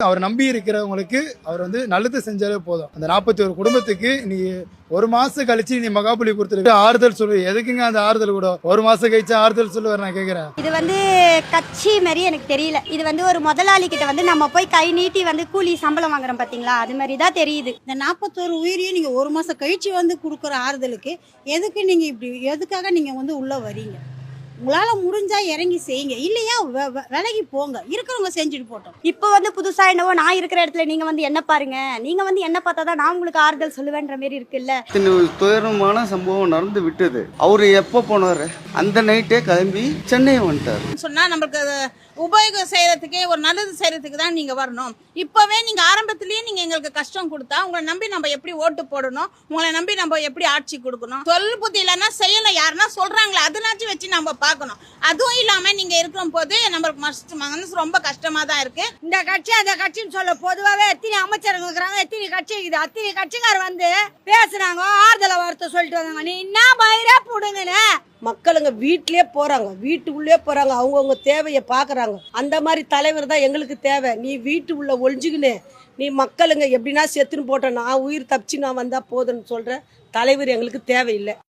அவர் நம்பி இருக்கிறவங்களுக்கு அவர் வந்து நல்லது செஞ்சாலே போதும். அந்த 41 குடும்பத்துக்கு நீ ஒரு மாசம் கழிச்சு நீ மகாபலி கொடுத்துருக்கு ஆறுதல் சொல்லு. எதுக்குங்க அந்த ஆறுதல் கூட ஒரு மாசம் கழிச்சு ஆறுதல் சொல்லுவார்? நான் கேட்கிறேன். இது வந்து கட்சி மாதிரி எனக்கு தெரியல. இது வந்து ஒரு முதலாளி கிட்ட வந்து நம்ம போய் கை நீட்டி வந்து கூலி சம்பளம் வாங்குறோம் பாத்தீங்களா, அது மாதிரி தான் தெரியுது. இந்த 41 உயிரையும் நீங்க ஒரு மாசம் கழிச்சு வந்து கொடுக்குற ஆறுதலுக்கு எதுக்கு நீங்க இப்படி எதுக்காக நீங்க வந்து உள்ள வரீங்க? உங்களால முடிஞ்சா இறங்கி செய்யுங்க, இல்லையா விலகி போங்க, இருக்கிறவங்க செஞ்சுட்டு போட்டோம். இப்போ வந்து புதுசா என்னவோ நான் இருக்கிற இடத்துல நீங்க வந்து என்ன பாருங்க, நீங்க வந்து என்ன பார்த்தாதான் நான் உங்களுக்கு ஆறுதல் சொல்லுவேன்ற மாதிரி இருக்குல்ல. துயரமான சம்பவம் நடந்து விட்டது. அவரு எப்போ போனாரு? அந்த நைட்டே கிளம்பி சென்னை வந்துட்டாரு. சொன்னா நம்மளுக்கு உபயோகம் செய்யறதுக்கே ஒரு நல்லது செய்யறதுக்கு தான் நீங்க வரணும். இப்பவே நீங்க ஆரம்பத்திலேயே நீங்க எங்களுக்கு கஷ்டம் கொடுத்தா உங்களை நம்பி நம்ம எப்படி ஓட்டு போடணும், உங்களை நம்பி நம்ம எப்படி ஆட்சி கொடுக்கணும், சொல் புத்தி இல்லைன்னா செய்யல யாருன்னா சொல்றாங்களே அதனாச்சும் வச்சு நம்ம பார்க்கணும். அதுவும் இல்லாம நீங்க இருக்கிற போது நம்மளுக்கு மனசு ரொம்ப கஷ்டமா தான் இருக்கு. இந்த கட்சி அந்த கட்சின்னு சொல்ல பொதுவாகவே எத்தனை அமைச்சர்கள் இருக்கிறாங்க, எத்தனை கட்சி இருக்குது, அத்தனை கட்சிக்கார வந்து பேசுறாங்க, ஆறுதலை வார்த்தை சொல்லிட்டு வந்தாங்க. நீ என்ன பயிரா போடுங்கன்னு மக்களுங்க வீட்டிலே போறாங்க, வீட்டுக்குள்ளே போறாங்க, அவங்கவுங்க தேவையை பாக்குறாங்க. அந்த மாதிரி தலைவர் தான் எங்களுக்கு தேவை. நீ வீட்டு உள்ள ஒழிஞ்சுக்கின்னு நீ மக்களுங்க எப்படின்னா செத்துன்னு போட்ட நான் உயிர் தப்பிச்சு நான் வந்தா போதுன்னு சொல்ற தலைவர் எங்களுக்கு தேவையில்லை.